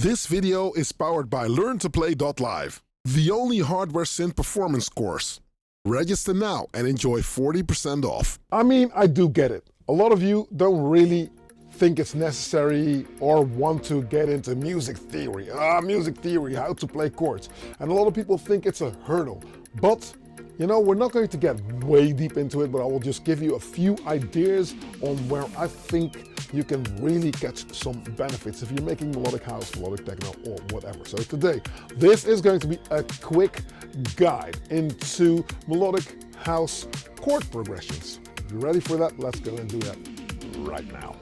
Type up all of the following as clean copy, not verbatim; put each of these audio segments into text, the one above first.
This video is powered by LearnToPlay.live, the only hardware synth performance course. Register now and enjoy 40% off. I mean, I do get it. A lot of you don't really think it's necessary or want to get into music theory. How to play chords. And a lot of people think it's a hurdle. But, you know, we're not going to get way deep into it, but I will just give you a few ideas on where I think you can really catch some benefits if you're making melodic house, melodic techno, or whatever. So today, this is going to be a quick guide into melodic house chord progressions. If you're ready for that, let's go and do that right now.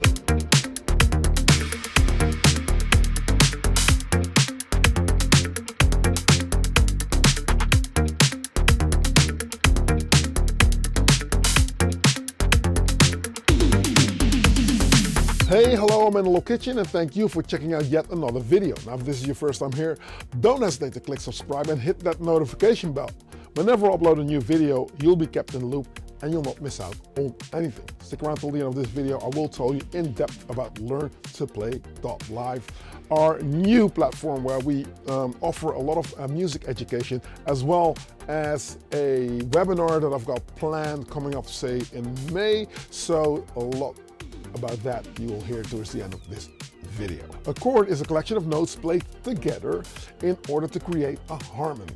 Hey, hello, I'm in the Little Kitchen and thank you for checking out yet another video. Now, if this is your first time here, don't hesitate to click subscribe and hit that notification bell. Whenever I upload a new video, you'll be kept in the loop and you'll not miss out on anything. Stick around till the end of this video. I will tell you in depth about LearnToPlay.live, our new platform where we offer a lot of music education, as well as a webinar that I've got planned coming up, say, in May. So a lot about that you will hear towards the end of this video. A chord is a collection of notes played together in order to create a harmony.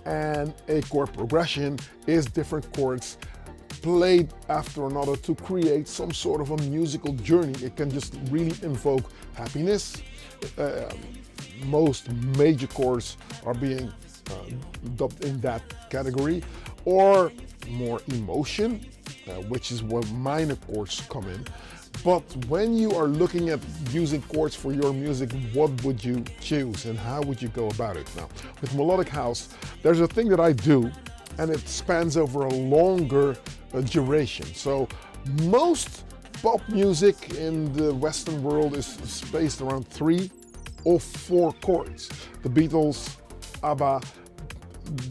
And a chord progression is different chords played after another to create some sort of a musical journey. It can just really invoke happiness. Most major chords are being dubbed in that category, or more emotion, which is where minor chords come in. But when you are looking at using chords for your music, what would you choose and how would you go about it? Now, with melodic house, there's a thing that I do, and it spans over a longer duration. So most pop music in the Western world is spaced around 3 or 4 chords. The Beatles, ABBA,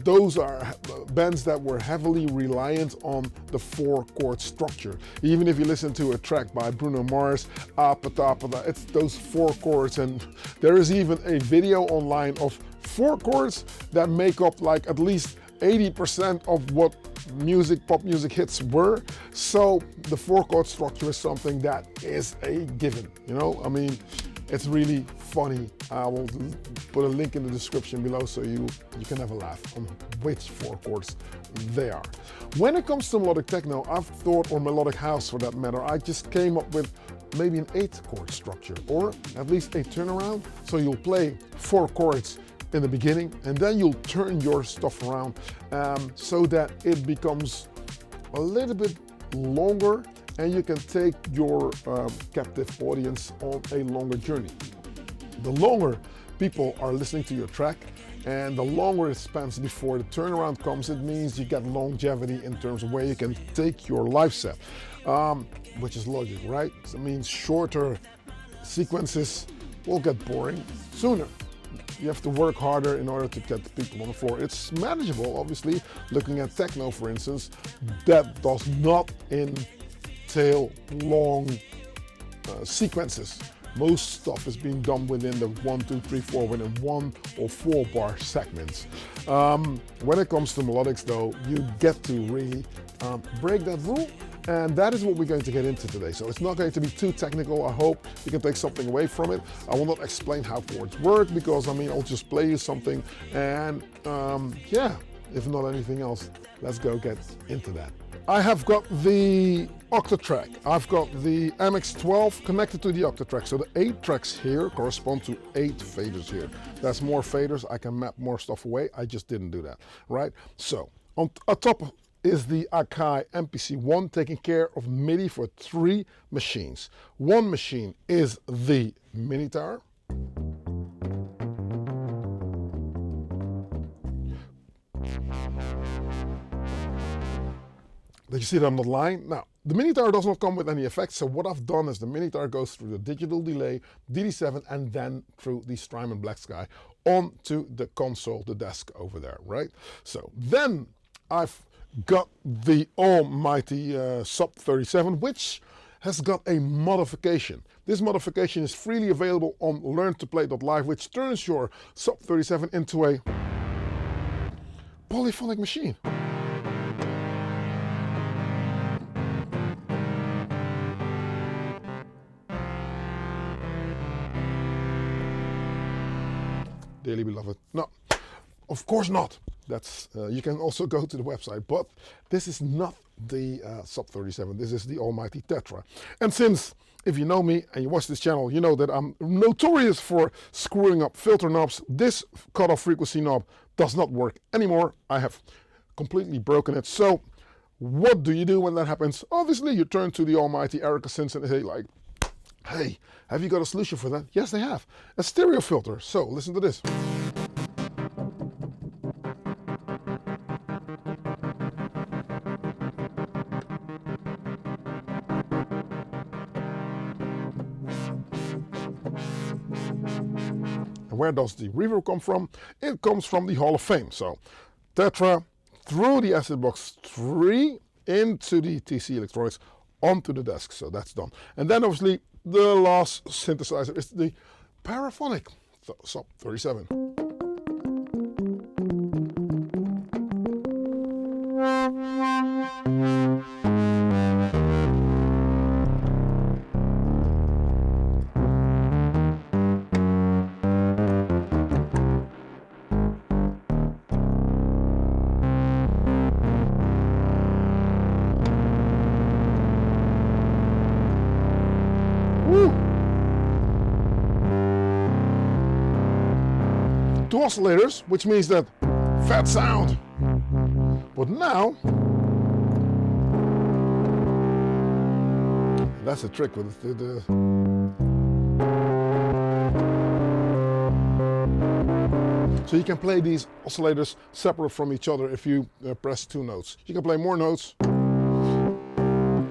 those are bands that were heavily reliant on the 4 chord structure. Even if you listen to a track by Bruno Mars, it's those 4 chords, and there is even a video online of 4 chords that make up like at least 80% of what pop music hits were. So the 4 chord structure is something that is a given, you know? I mean, it's really funny. I will put a link in the description below so you can have a laugh on which 4 chords they are. When it comes to melodic techno, I've thought, or melodic house for that matter, I just came up with maybe an 8 chord structure, or at least a turnaround. So you'll play 4 chords in the beginning and then you'll turn your stuff around so that it becomes a little bit longer and you can take your captive audience on a longer journey. The longer people are listening to your track and the longer it spans before the turnaround comes, it means you get longevity in terms of where you can take your live set, which is logic, right? So it means shorter sequences will get boring sooner. You have to work harder in order to get the people on the floor. It's manageable, obviously. Looking at techno, for instance, that does not entail long sequences. Most stuff is being done within the 1, 2, 3, 4, within 1 or 4 bar segments. When it comes to melodics though, you get to really break that rule, and that is what we're going to get into today. So it's not going to be too technical. I hope you can take something away from it. I will not explain how chords work because, I mean, I'll just play you something and yeah, if not anything else, let's go get into that. I have got the Octatrack. I've got the MX12 connected to the Octatrack. So the 8 tracks here correspond to 8 faders here. That's more faders. I can map more stuff away. I just didn't do that, right? So on top is the Akai MPC-1 taking care of MIDI for 3 machines. One machine is the Minitaur. Did you see that on the line? Now, the Minitaur does not come with any effects, so what I've done is the Minitaur goes through the digital delay, DD7, and then through the Strymon Black Sky onto the console, the desk over there, right? So then I've got the almighty Sub 37, which has got a modification. This modification is freely available on learntoplay.live, which turns your Sub 37 into a polyphonic machine. Dearly beloved. No, of course not. That's you can also go to the website, but this is not the Sub 37. This is the almighty Tetra. And since, if you know me and you watch this channel, you know that I'm notorious for screwing up filter knobs. This cutoff frequency knob does not work anymore. I have completely broken it. So what do you do when that happens? Obviously, you turn to the almighty Erica Sins and say like, hey, have you got a solution for that? Yes, they have. A stereo filter. So listen to this. And where does the reverb come from? It comes from the Hall of Fame. So Tetra through the Acid Box 3 into the TC electronics onto the desk. So that's done. And then obviously the last synthesizer is the Paraphonic Sub 37. Two oscillators, which means that fat sound. But now, that's a trick with the so you can play these oscillators separate from each other if you press two notes. You can play more notes.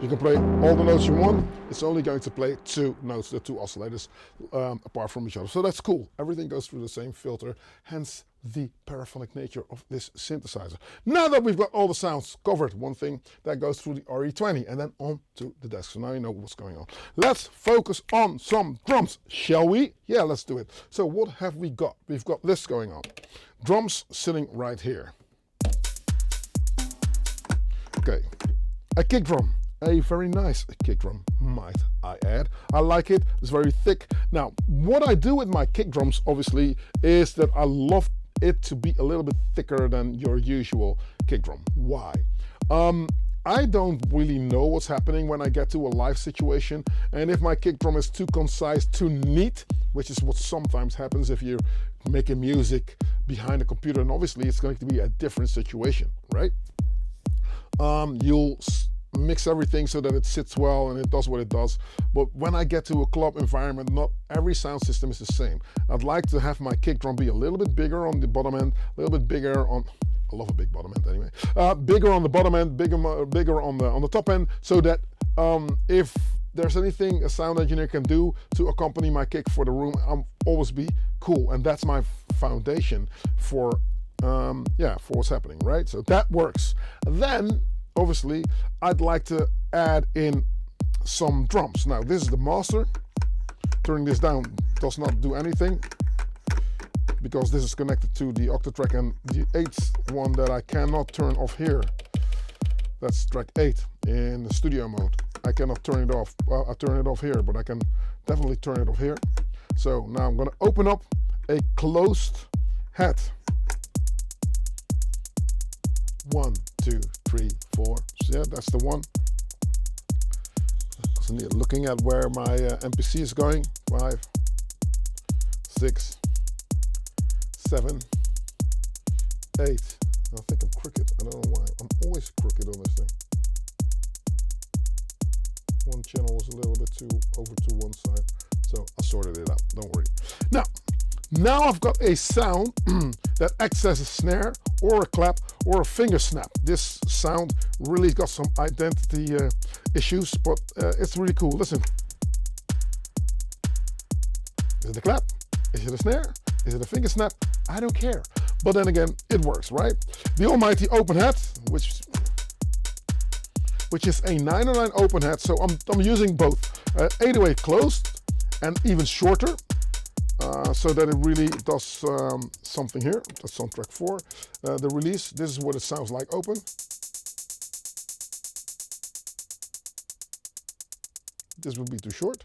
You can play all the notes you want. It's only going to play two notes, the two oscillators, apart from each other. So that's cool. Everything goes through the same filter, hence the paraphonic nature of this synthesizer. Now that we've got all the sounds covered, one thing that goes through the RE20 and then on to the desk. So now you know what's going on. Let's focus on some drums, shall we? Yeah, let's do it. So what have we got? We've got this going on. Drums sitting right here. Okay, a kick drum. A very nice kick drum, might I add. I like it, it's very thick. Now, what I do with my kick drums, obviously, is that I love it to be a little bit thicker than your usual kick drum. Why? I don't really know what's happening when I get to a live situation, and if my kick drum is too concise, too neat, which is what sometimes happens if you're making music behind a computer, and obviously it's going to be a different situation, right? You'll mix everything so that it sits well and it does what it does. But when I get to a club environment, not every sound system is the same. I'd like to have my kick drum be a little bit bigger on the bottom end, a little bit bigger on, I love a big bottom end anyway, bigger on the bottom end, bigger on the top end, so that if there's anything a sound engineer can do to accompany my kick for the room, I'll always be cool. And that's my foundation for what's happening, right? So that works. Then obviously, I'd like to add in some drums. Now, this is the master. Turning this down does not do anything because this is connected to the octatrack and the 8th one that I cannot turn off here. That's track 8 in the studio mode. I cannot turn it off. Well, I turn it off here, but I can definitely turn it off here. So now I'm going to open up a closed head. 1, 2, 3, 4. So yeah, that's the one. So looking at where my MPC is going. 5, 6, 7, 8. I think I'm crooked. I don't know why. I'm always crooked on this thing. One channel was a little bit too over to one side, so I sorted it out. Don't worry. Now I've got a sound that acts as a snare or a clap or a finger snap. This sound really got some identity issues, but it's really cool. Listen. Is it a clap? Is it a snare? Is it a finger snap? I don't care. But then again, it works, right? The almighty open head, which which is a 909 open head, so I'm using both 808 closed and even shorter, so that it really does something here. That's on track 4. The release, this is what it sounds like open. This would be too short.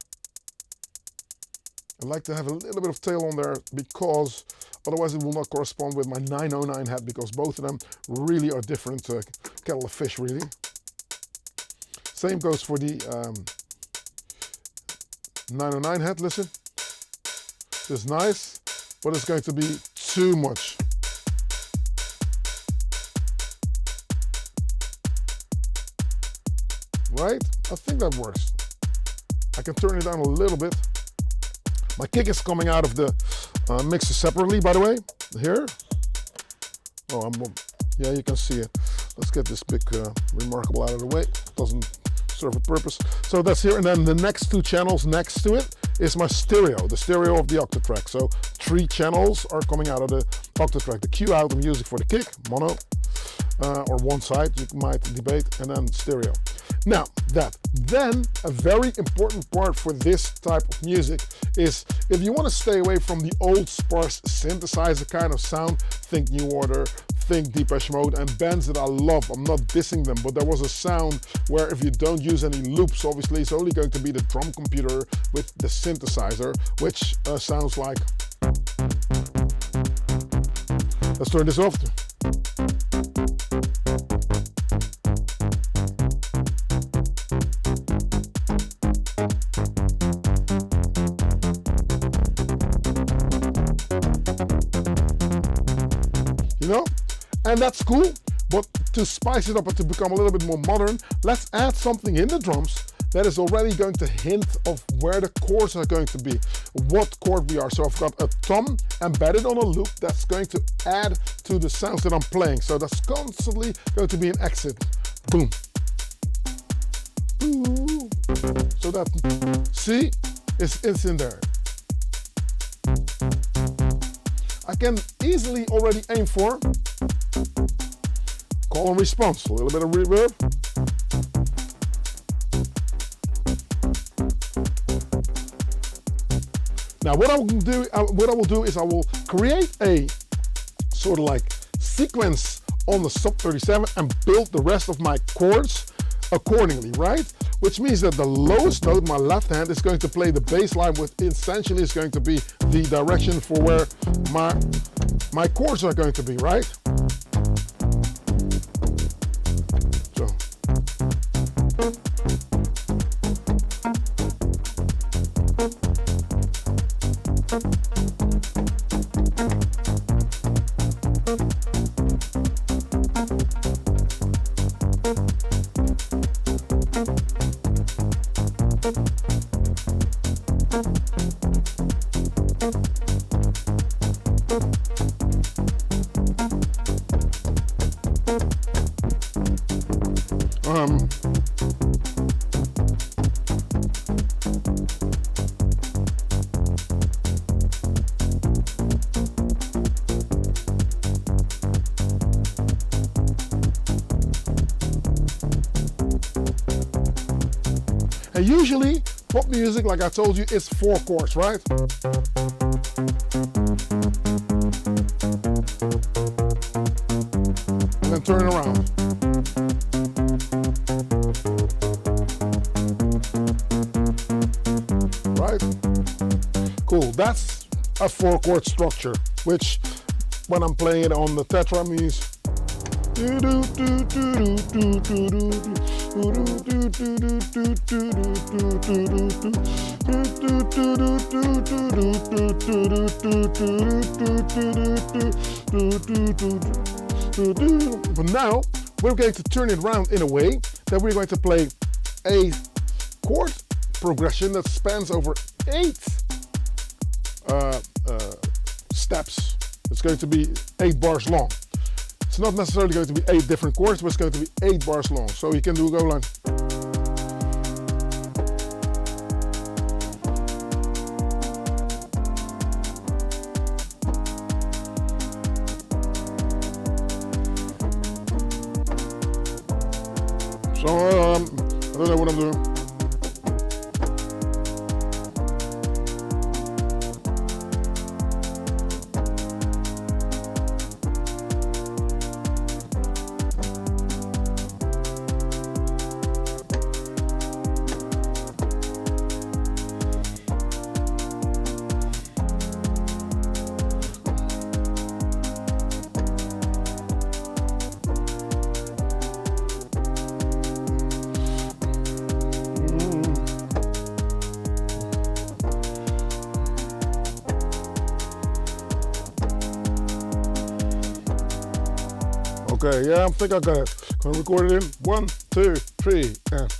I like to have a little bit of tail on there because otherwise it will not correspond with my 909 head, because both of them really are different kettle of fish, really. Same goes for the 909 head. Listen, this is nice, but it's going to be too much. Right? I think that works. I can turn it down a little bit. My kick is coming out of the mixer separately, by the way, here. Oh, yeah, you can see it. Let's get this big remarkable out of the way. Doesn't serve a purpose. So that's here, and then the next 2 channels next to it is my stereo, the stereo of the Octatrack. So 3 channels are coming out of the Octatrack. The Q out, the music for the kick, mono, or one side, you might debate, and then stereo. Now, then a very important part for this type of music is if you want to stay away from the old sparse synthesizer kind of sound, think New Order, think Depeche Mode, and bands that I love. I'm not dissing them, but there was a sound where if you don't use any loops, obviously it's only going to be the drum computer with the synthesizer, which sounds like. Let's turn this off. And that's cool, but to spice it up and to become a little bit more modern, let's add something in the drums that is already going to hint of where the chords are going to be, what chord we are. So I've got a tom embedded on a loop that's going to add to the sounds that I'm playing. So that's constantly going to be an exit. Boom. Ooh. So that C is in there. I can easily already aim for call and response, a little bit of reverb. Now what I will do is I will create a sort of like sequence on the sub 37 and build the rest of my chords accordingly, right? Which means that the lowest note, my left hand, is going to play the bass line, which essentially is going to be the direction for where my chords are going to be, right? So. And usually, pop music, like I told you, is 4 chords, right? And then turn it around. Right? Cool, that's a 4 chord structure, which when I'm playing it on the Tetra means but now we're going to turn it around in a way that we're going to play a chord progression that spans over 8 steps. It's going to be 8 bars long. It's not necessarily going to be 8 different chords, but it's going to be 8 bars long. So you can do go like. So don't know what I'm doing. Okay, yeah, I think I got it. Gonna record it in 1, 2, 3, and.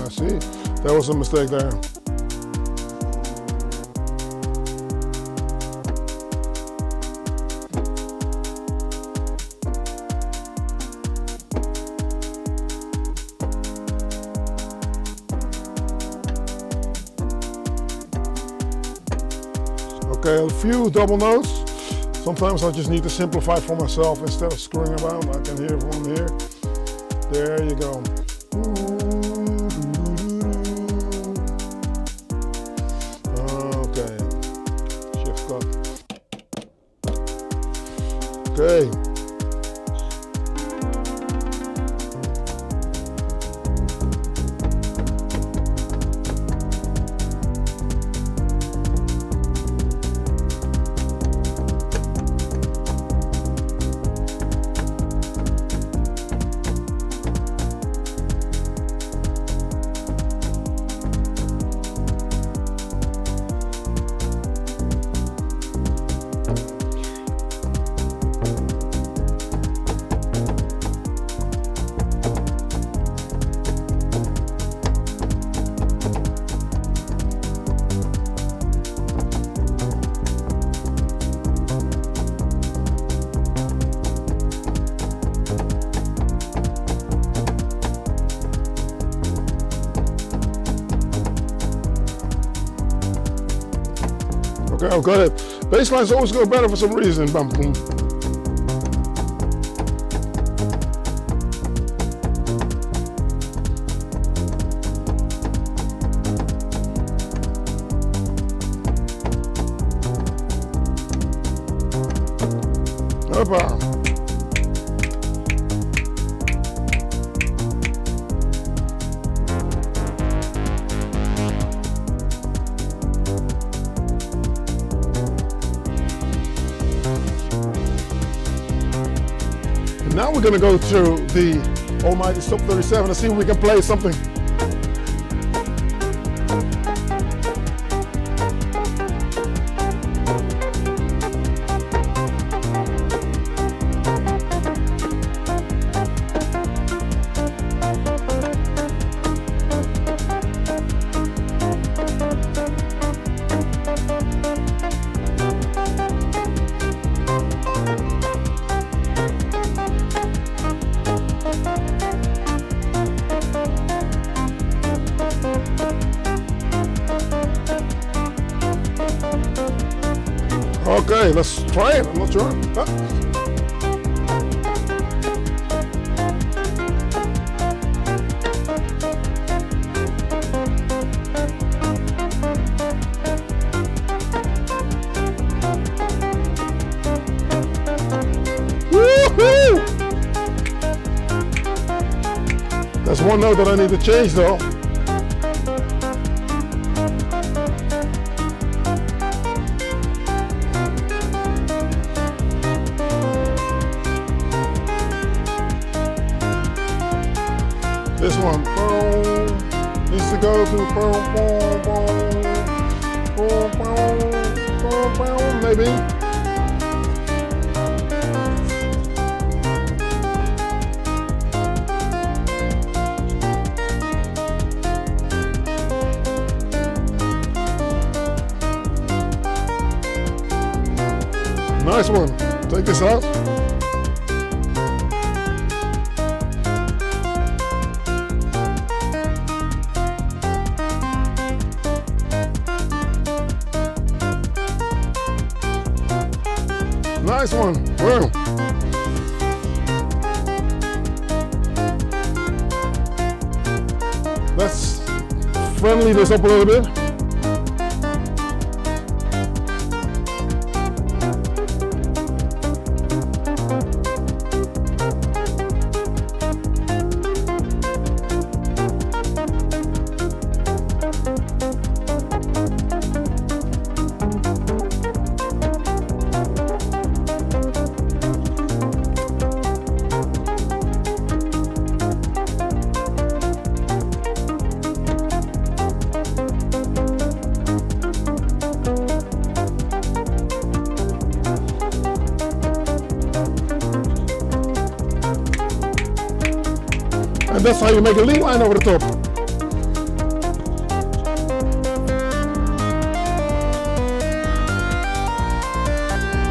See, that was a mistake there. Okay, a few double notes. Sometimes I just need to simplify for myself instead of screwing around. I can hear from here. There you go. Okay, shift cut. Okay. Okay, I've got it. Bass lines always go better for some reason. Bam, boom. Hoppa. Now we're gonna go to the almighty Stop 37 and see if we can play something. Okay, let's try it. I'm not sure. Woohoo! That's one note that I need to change though. This one needs to go to maybe. Nice one. Take this out. Nice one. Wow. Let's friendly this up a little bit. And that's how you make a lead line over the top.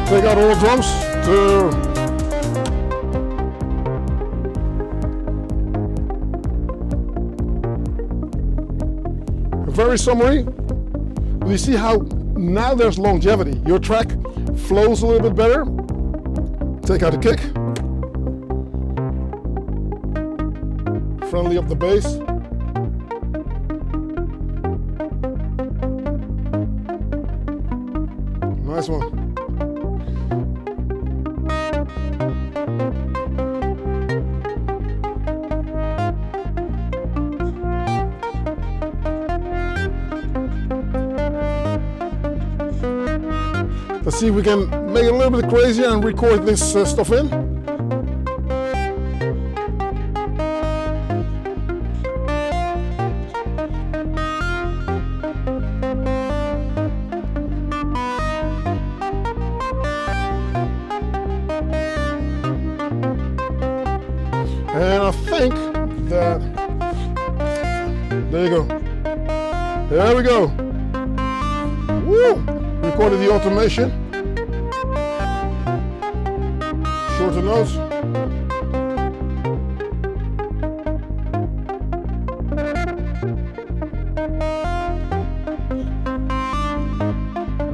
Take out all the drums to very summary. You see how now there's longevity. Your track flows a little bit better. Take out the kick. Friendly up the bass. Nice one. Let's see if we can make it a little bit crazier and record this stuff in. And I think that, there you go. There we go. Woo! Recorded the automation. Shorter notes.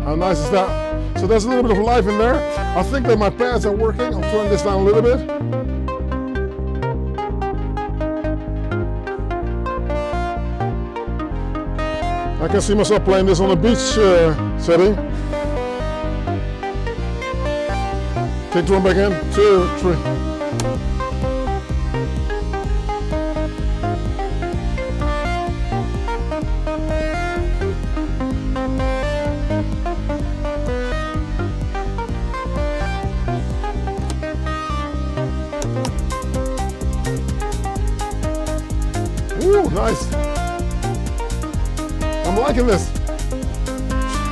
How nice is that? So there's a little bit of life in there. I think that my pads are working. I'll turn this down a little bit. I can see myself playing this on a beach setting. Take drum back in, 2, 3. Ooh, nice. I'm liking this.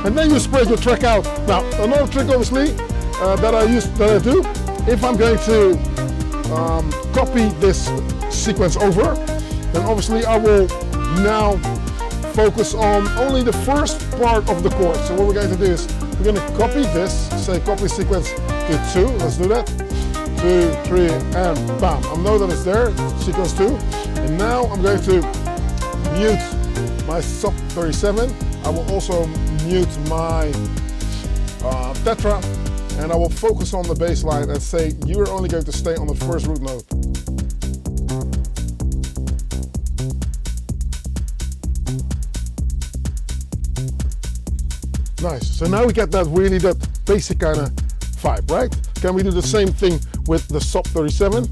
And then you spread your track out. Now, another trick obviously that I do, if I'm going to copy this sequence over, then obviously I will now focus on only the first part of the chord. So what we're going to do is we're going to copy this, say copy sequence to 2. Let's do that. 2, 3, and bam. I know that it's there, sequence 2. And now I'm going to mute my sub 37. I will also mute my tetra, and I will focus on the bass line and say you're only going to stay on the first root note. Nice. So now we get that really that basic kind of vibe, right? Can we do the same thing with the sub 37?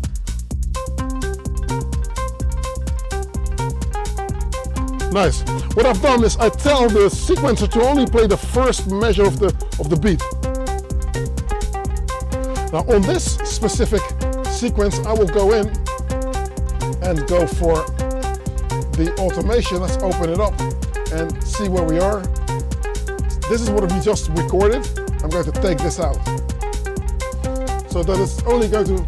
Nice. What I've done is I tell the sequencer to only play the first measure of the beat. Now on this specific sequence, I will go in and go for the automation. Let's open it up and see where we are. This is what we just recorded. I'm going to take this out. So that it's only going to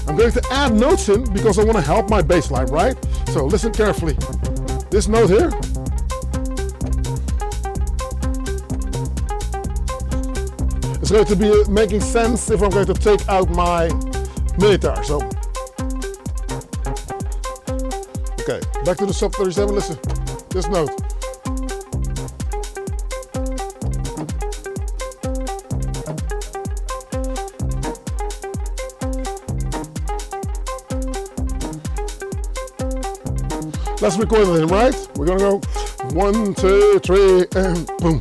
I'm going to add notes in because I want to help my bass line, right? So listen carefully. This note here. It's going to be making sense if I'm going to take out my Minitaur. So, okay, back to the sub 37. Listen, this note. Let's record it in, right? We're gonna go 1, 2, 3, and boom.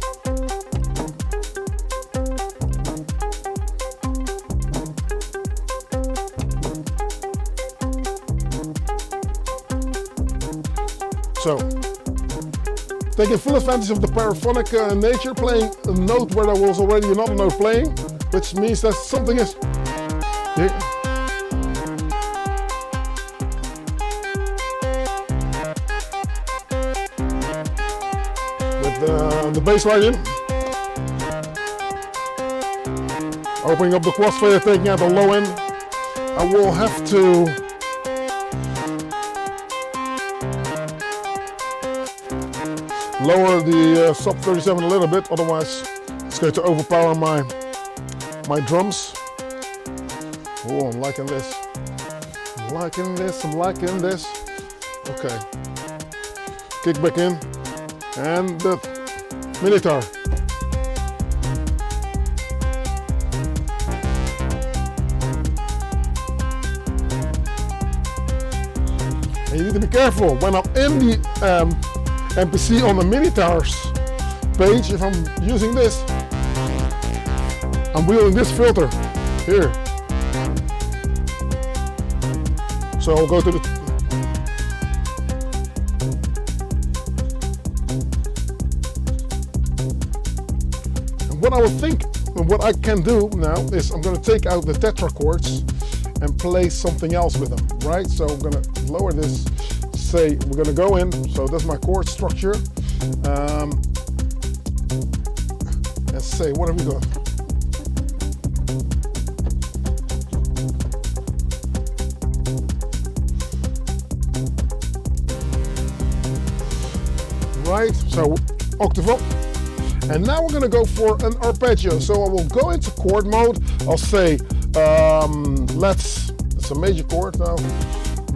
So, taking full advantage of the paraphonic nature, playing a note where there was already another note playing, which means that something is here. The bass right in, opening up the crossfader, taking out the low end. I will have to lower the sub 37 a little bit, otherwise it's going to overpower my drums. Oh, I'm liking this. I'm liking this. I'm liking this. Okay, kick back in, and the Minitaur. And you need to be careful when I'm in the MPC on the Minitaur's page. If I'm using this, I'm wielding this filter here. So I'll go to the what I would think, what I can do now is I'm going to take out the tetra chords and play something else with them, right? So I'm going to lower this, say we're going to go in, so that's my chord structure, and say, what have we got? Right, so octave up. And now we're going to go for an arpeggio. So I will go into chord mode. I'll say, it's a major chord now.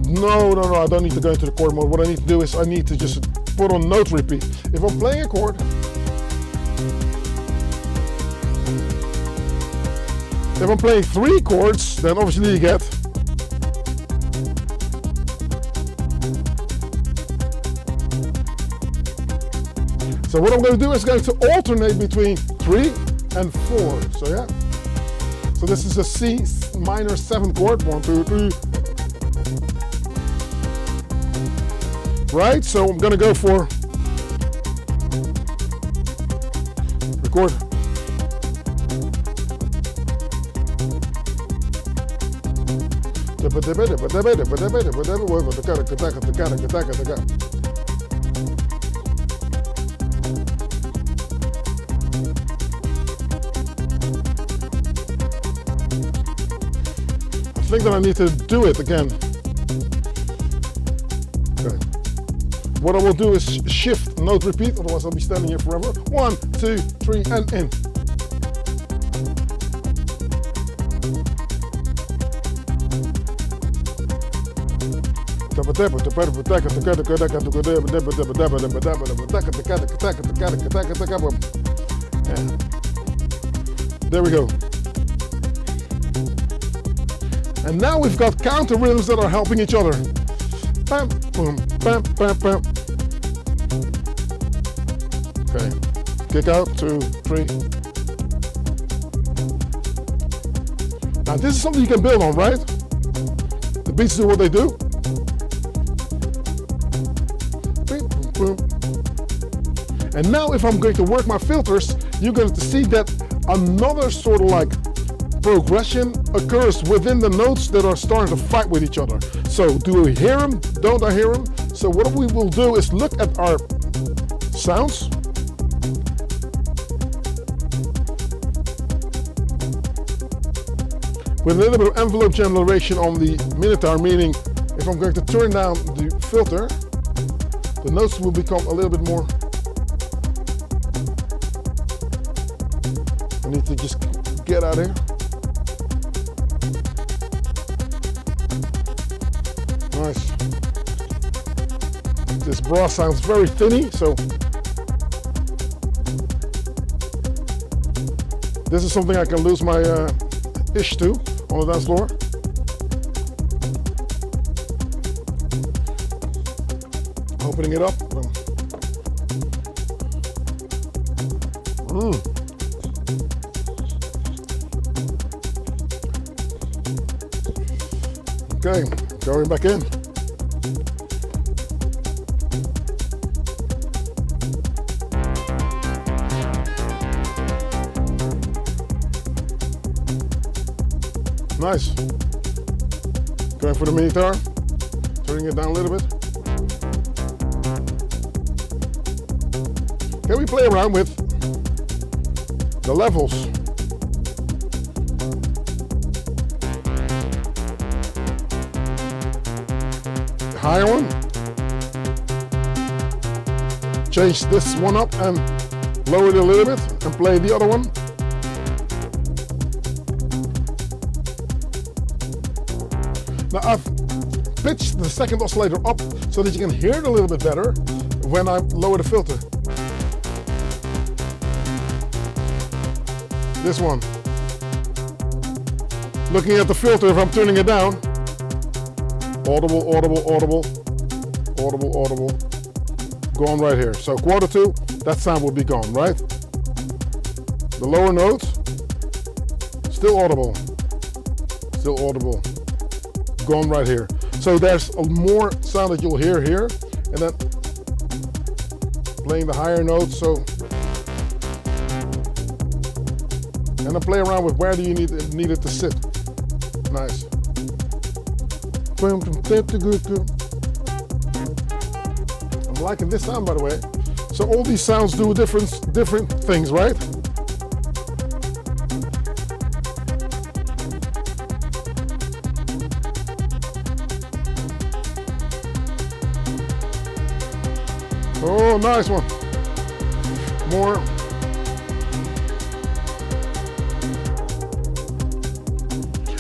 No, I don't need to go into the chord mode. What I need to do is I need to just put on note repeat. If I'm playing a chord, if I'm playing 3 chords, then obviously you get so what I'm going to do is going to alternate between 3 and 4. So yeah. So this is a C minor 7 chord. 1, 2, 3. Right. So I'm going to go for record. I think that I need to do it again. Okay. What I will do is shift note repeat, otherwise I'll be standing here forever. 1, 2, 3, and in. There we go. And now we've got counter rhythms that are helping each other. Bam, boom, bam, bam, bam. Okay, kick out, 2, 3. Now this is something you can build on, right? The beats do what they do. And now if I'm going to work my filters, you're going to see that another sort of like progression occurs within the notes that are starting to fight with each other. So do we hear them? Don't I hear them? So what we will do is look at our sounds. With a little bit of envelope generation on the Minitaur, meaning if I'm going to turn down the filter, the notes will become a little bit more. I need to just get out of here. Nice. This brass sounds very thinny, so this is something I can lose my ish to on the dance floor. Opening it up. Okay, going back in. Nice. Going for the Minitaur, turning it down a little bit. Can we play around with the levels? The higher one. Change this one up and lower it a little bit and play the other one. Now I've pitched the second oscillator up so that you can hear it a little bit better when I lower the filter. This one. Looking at the filter, if I'm turning it down, audible, audible, audible, audible, audible, gone right here. So quarter two, that sound will be gone, right? The lower notes, still audible, gone right here. So there's a more sound that you'll hear here, and then playing the higher notes. So, and then play around with where do you need it to sit. Nice. I'm liking this sound, by the way. So all these sounds do different things, right? Oh, nice one. More.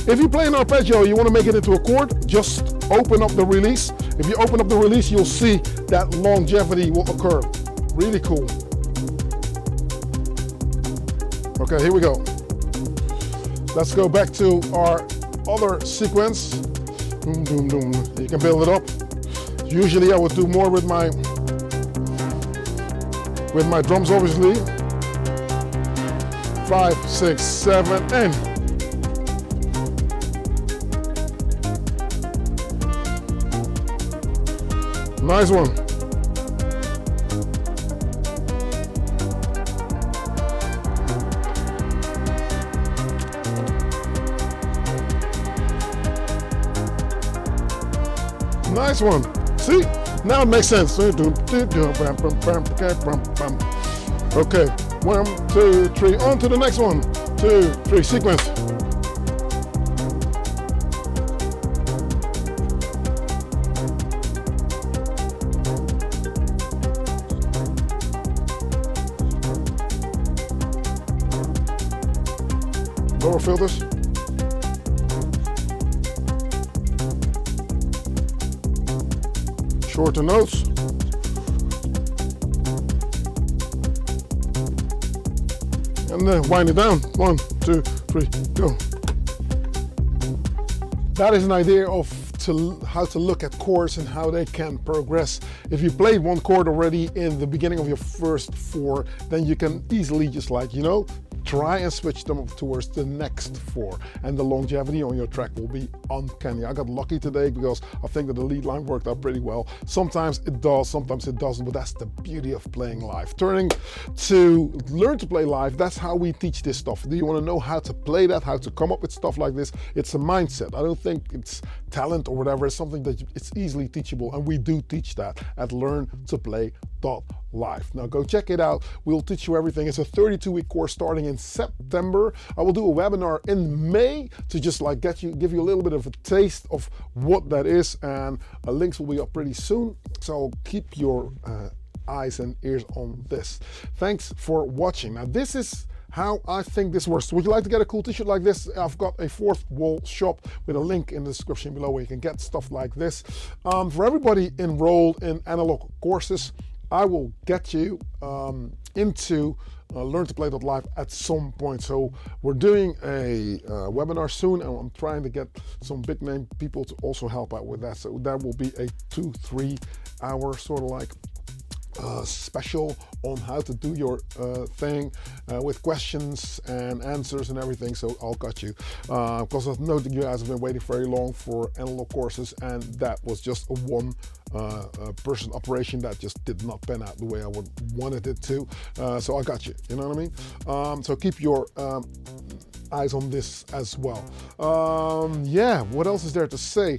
If you play an arpeggio, you want to make it into a chord, just open up the release. If you open up the release, you'll see that longevity will occur. Really cool. Okay, here we go. Let's go back to our other sequence. Boom, boom, boom. You can build it up. Usually I would do more with my drums, obviously. 5, 6, 7, and nice one. Nice one. See? Now it makes sense. Okay, 1, 2, 3, on to the next one. 2, 3, sequence. Lower filters. Shorter notes. And then wind it down. 1, 2, 3, go. That is an idea of how to look at chords and how they can progress. If you played one chord already in the beginning of your first 4, then you can easily just try and switch them towards the next 4, and the longevity on your track will be uncanny. I got lucky today because I think that the lead line worked out pretty well. Sometimes it does, sometimes it doesn't, but that's the beauty of playing live. Turning to learn to play live, that's how we teach this stuff. Do you want to know how to play that, how to come up with stuff like this? It's a mindset. I don't think it's talent or whatever. It's something that it's easily teachable, and we do teach that at learntoplay.live. Live. Now go check it out. We'll teach you everything. It's a 32-week course starting in September. I will do a webinar in May to just like give you a little bit of a taste of what that is, and links will be up pretty soon. So keep your eyes and ears on this. Thanks for watching. Now this is how I think this works. Would you like to get a cool t-shirt like this? I've got a fourth wall shop with a link in the description below where you can get stuff like this. For everybody enrolled in analog courses, I will get you into learn2play.live at some point. So we're doing a webinar soon, and I'm trying to get some big name people to also help out with that. So that will be a 2-3 hour sort of like special on how to do your thing with questions and answers and everything. So I'll got you because I know that you guys have been waiting very long for analog courses, and that was just a one person operation that just did not pan out the way I would wanted it to. So I got you, you know what I mean? So keep your eyes on this as well. Yeah, what else is there to say?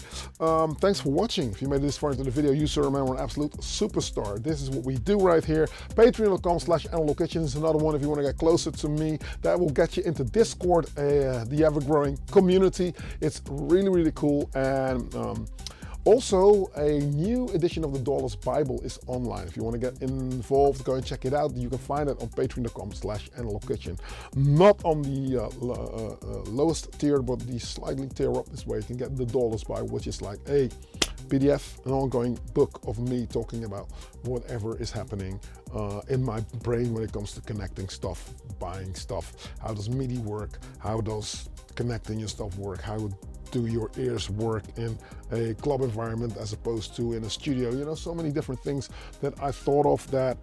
Thanks for watching. If you made it this far into the video, you sir, man, we're an absolute superstar. This is what we do right here. Patreon.com/analogkitchen is another one if you want to get closer to me. That will get you into Discord, the ever-growing community. It's really, really cool. And also, a new edition of the Dollars Bible is online. If you want to get involved, go and check it out. You can find it on patreon.com/analogkitchen. Not on the lowest tier, but the slightly tier up is where you can get the Dollars Bible, which is like a PDF, an ongoing book of me talking about whatever is happening in my brain when it comes to connecting stuff, buying stuff. How does MIDI work? How does connecting your stuff work? How do your ears work in a club environment as opposed to in a studio? You know, so many different things that I thought of that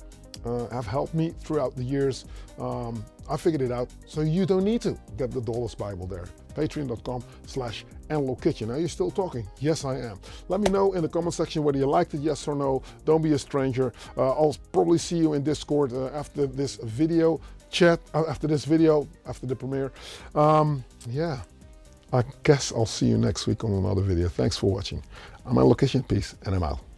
have helped me throughout the years. I figured it out, so you don't need to get the Dollars Bible there. Patreon.com/analogkitchen. Are you still talking? Yes, I am. Let me know in the comment section whether you liked it, yes or no. Don't be a stranger. I'll probably see you in Discord after this video chat, after this video, after the premiere. Yeah. I guess I'll see you next week on another video. Thanks for watching. I'm Melodic House, peace, and I'm out.